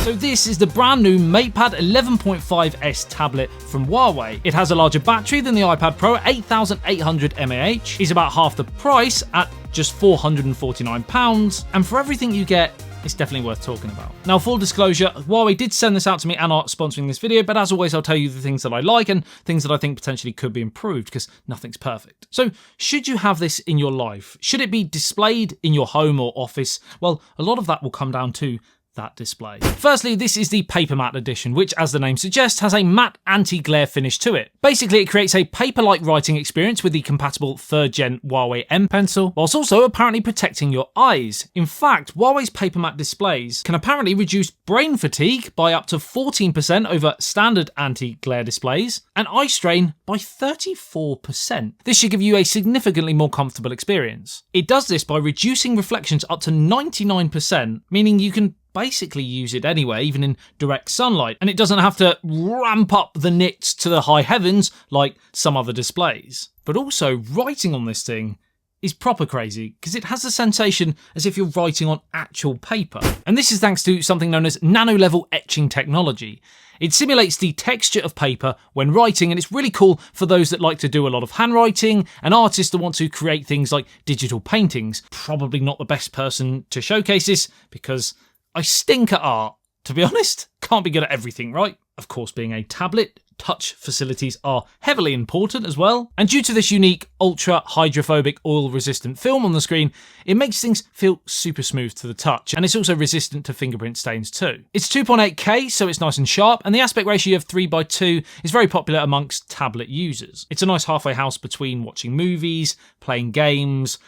So this is the brand new MatePad 11.5S tablet from Huawei. It has a larger battery than the iPad Pro at 8,800 mAh, is about half the price at just £449, and for everything you get, it's definitely worth talking about. Now, full disclosure, Huawei did send this out to me and are sponsoring this video, but as always, I'll tell you the things that I like and things that I think potentially could be improved, because nothing's perfect. So, should you have this in your life? Should it be displayed in your home or office? Well, a lot of that will come down to that display. Firstly, this is the PaperMatte edition, which, as the name suggests, has a matte anti-glare finish to it. Basically, it creates a paper-like writing experience with the compatible 3rd gen Huawei M Pencil, whilst also apparently protecting your eyes. In fact, Huawei's PaperMatte displays can apparently reduce brain fatigue by up to 14% over standard anti-glare displays, and eye strain by 34%. This should give you a significantly more comfortable experience. It does this by reducing reflections up to 99%, meaning you can basically use it anywhere, even in direct sunlight, and it doesn't have to ramp up the nits to the high heavens like some other displays. But also, writing on this thing is proper crazy, because it has the sensation as if you're writing on actual paper. And this is thanks to something known as nano-level etching technology. It simulates the texture of paper when writing, and it's really cool for those that like to do a lot of handwriting and artists that want to create things like digital paintings. Probably not the best person to showcase this, because I stink at art, to be honest. Can't be good at everything, right? Of course, being a tablet, touch facilities are heavily important as well. And due to this unique ultra hydrophobic oil resistant film on the screen, it makes things feel super smooth to the touch. And it's also resistant to fingerprint stains too. It's 2.8K, so it's nice and sharp, and the aspect ratio of 3:2 is very popular amongst tablet users. It's a nice halfway house between watching movies, playing games,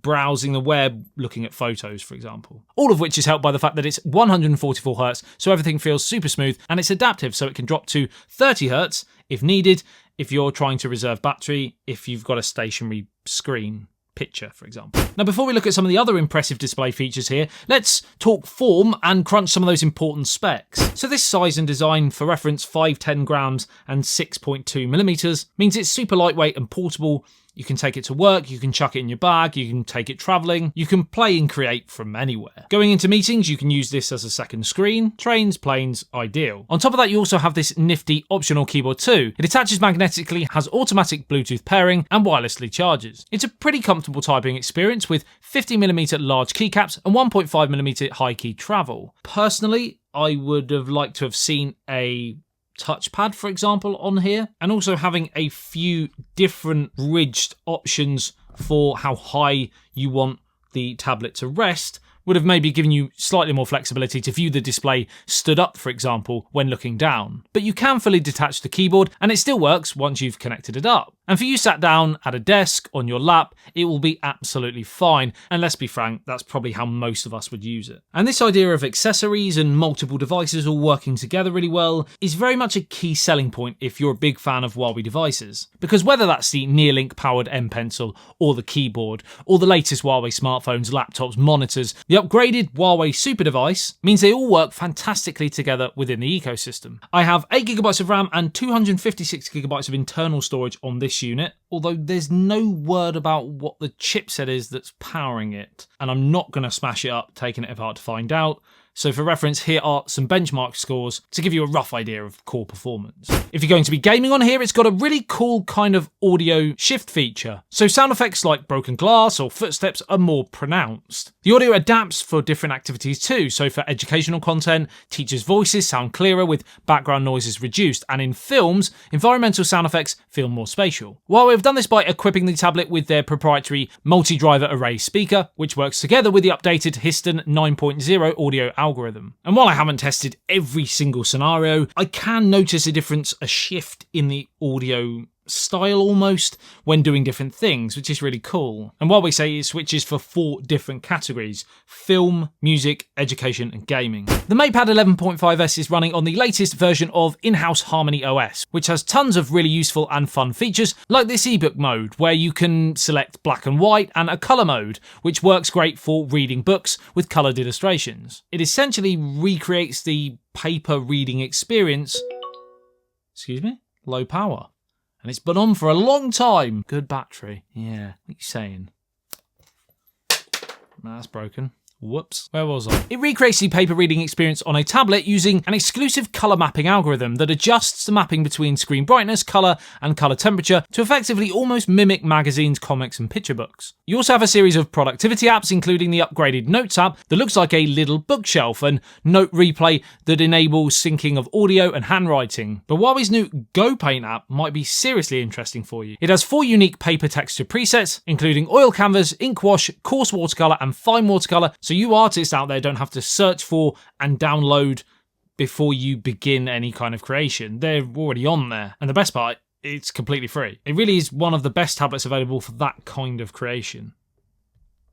browsing the web, looking at photos, for example. All of which is helped by the fact that it's 144Hz, so everything feels super smooth, and it's adaptive, so it can drop to 30Hz if needed, if you're trying to reserve battery, if you've got a stationary screen picture, for example. Now, before we look at some of the other impressive display features here, let's talk form and crunch some of those important specs. So this size and design, for reference, 510 grams and 6.2 millimeters, means it's super lightweight and portable. You can take it to work, you can chuck it in your bag, you can take it travelling, you can play and create from anywhere. Going into meetings, you can use this as a second screen. Trains, planes, ideal. On top of that, you also have this nifty optional keyboard too. It attaches magnetically, has automatic Bluetooth pairing, and wirelessly charges. It's a pretty comfortable typing experience with 50mm large keycaps and 1.5mm high key travel. Personally, I would have liked to have seen a touchpad, for example, on here, and also having a few different ridged options for how high you want the tablet to rest would have maybe given you slightly more flexibility to view the display stood up, for example, when looking down. But you can fully detach the keyboard, and it still works once you've connected it up. And for you sat down at a desk, on your lap, it will be absolutely fine. And let's be frank, that's probably how most of us would use it. And this idea of accessories and multiple devices all working together really well is very much a key selling point if you're a big fan of Huawei devices. Because whether that's the Neuralink powered M Pencil, or the keyboard, or the latest Huawei smartphones, laptops, monitors, the upgraded Huawei Super device means they all work fantastically together within the ecosystem. I have 8GB of RAM and 256GB of internal storage on this unit, although there's no word about what the chipset is that's powering it, and I'm not going to smash it up taking it apart to find out. So for reference, here are some benchmark scores to give you a rough idea of core performance. If you're going to be gaming on here, it's got a really cool kind of audio shift feature. So sound effects like broken glass or footsteps are more pronounced. The audio adapts for different activities too. So for educational content, teachers' voices sound clearer with background noises reduced. And in films, environmental sound effects feel more spatial. Huawei have done this by equipping the tablet with their proprietary multi-driver array speaker, which works together with the updated Histon 9.0 audio algorithm. And while I haven't tested every single scenario, I can notice a difference, a shift in the audio style almost when doing different things, which is really cool. And while we say it switches for 4 different categories: film, music, education and gaming. The MatePad 11.5S is running on the latest version of in-house Harmony OS, which has tons of really useful and fun features like this ebook mode where you can select black and white, and a color mode which works great for reading books with colored illustrations. It essentially recreates the paper reading experience, low power. And it's been on for a long time. Good battery. Yeah, what are you saying? That's broken. Whoops, where was I? It recreates the paper reading experience on a tablet using an exclusive colour mapping algorithm that adjusts the mapping between screen brightness, colour, and colour temperature to effectively almost mimic magazines, comics, and picture books. You also have a series of productivity apps, including the upgraded Notes app that looks like a little bookshelf, and Note Replay that enables syncing of audio and handwriting. But Huawei's new Go Paint app might be seriously interesting for you. It has 4 unique paper texture presets, including oil canvas, ink wash, coarse watercolour, and fine watercolour, so you artists out there don't have to search for and download before you begin any kind of creation. They're already on there. And the best part, it's completely free. It really is one of the best tablets available for that kind of creation.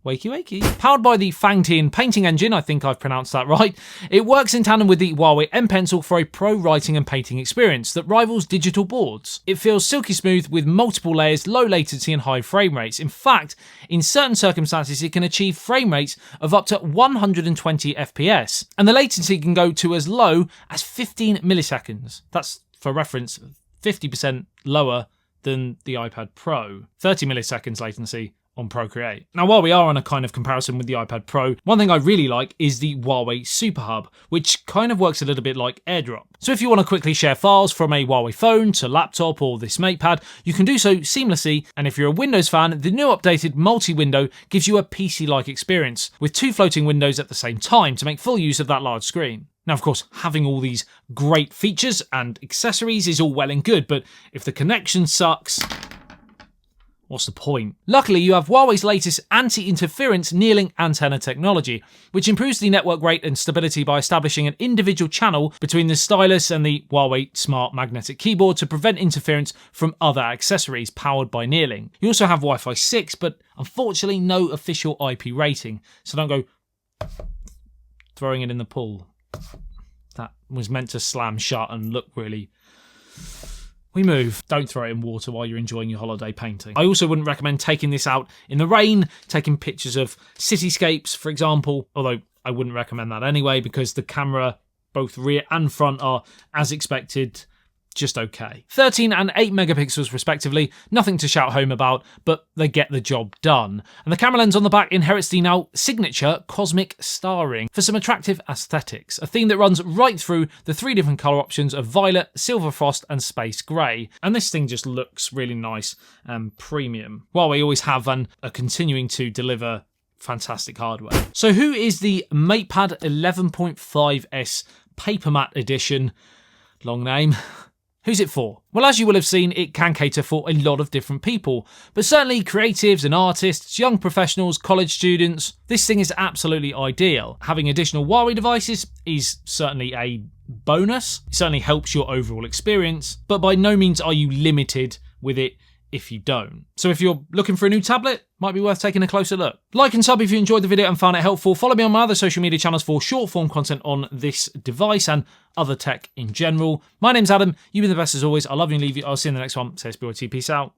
Wakey wakey. Powered by the Fangtian painting engine, I think I've pronounced that right, it works in tandem with the Huawei M Pencil for a pro writing and painting experience that rivals digital boards. It feels silky smooth with multiple layers, low latency and high frame rates. In fact, in certain circumstances it can achieve frame rates of up to 120 FPS, and the latency can go to as low as 15 milliseconds. That's, for reference, 50% lower than the iPad Pro. 30 milliseconds latency on Procreate. Now, while we are on a kind of comparison with the iPad Pro, one thing I really like is the Huawei Super Hub, which kind of works a little bit like AirDrop. So if you want to quickly share files from a Huawei phone to laptop or this MatePad, you can do so seamlessly, and if you're a Windows fan, the new updated multi-window gives you a PC-like experience, with 2 floating windows at the same time to make full use of that large screen. Now, of course, having all these great features and accessories is all well and good, but if the connection sucks, what's the point? Luckily, you have Huawei's latest anti-interference nearlink antenna technology, which improves the network rate and stability by establishing an individual channel between the stylus and the Huawei Smart Magnetic Keyboard to prevent interference from other accessories powered by Nearlink. You also have Wi-Fi 6, but unfortunately no official IP rating, so don't go throwing it in the pool. That was meant to slam shut and look really... We move. Don't throw it in water while you're enjoying your holiday painting. I also wouldn't recommend taking this out in the rain, taking pictures of cityscapes, for example, although I wouldn't recommend that anyway because the camera, both rear and front, are, as expected, just okay. 13 and 8 megapixels respectively, nothing to shout home about, but they get the job done. And the camera lens on the back inherits the now signature cosmic star ring for some attractive aesthetics, a theme that runs right through the 3 different colour options of violet, silver frost and space grey. And this thing just looks really nice and premium. Huawei always have and are continuing to deliver fantastic hardware. So who is the MatePad 11.5S PaperMatte edition? Long name. Who's it for? Well, as you will have seen, it can cater for a lot of different people, but certainly creatives and artists, young professionals, college students. This thing is absolutely ideal. Having additional Huawei devices is certainly a bonus. It certainly helps your overall experience, but by no means are you limited with it if you don't. So if you're looking for a new tablet, might be worth taking a closer look. Like and sub if you enjoyed the video and found it helpful. Follow me on my other social media channels for short form content on this device and other tech in general. My name's Adam. You've been the best as always. I love you and leave you. I'll see you in the next one. Say ASBYT. Peace out.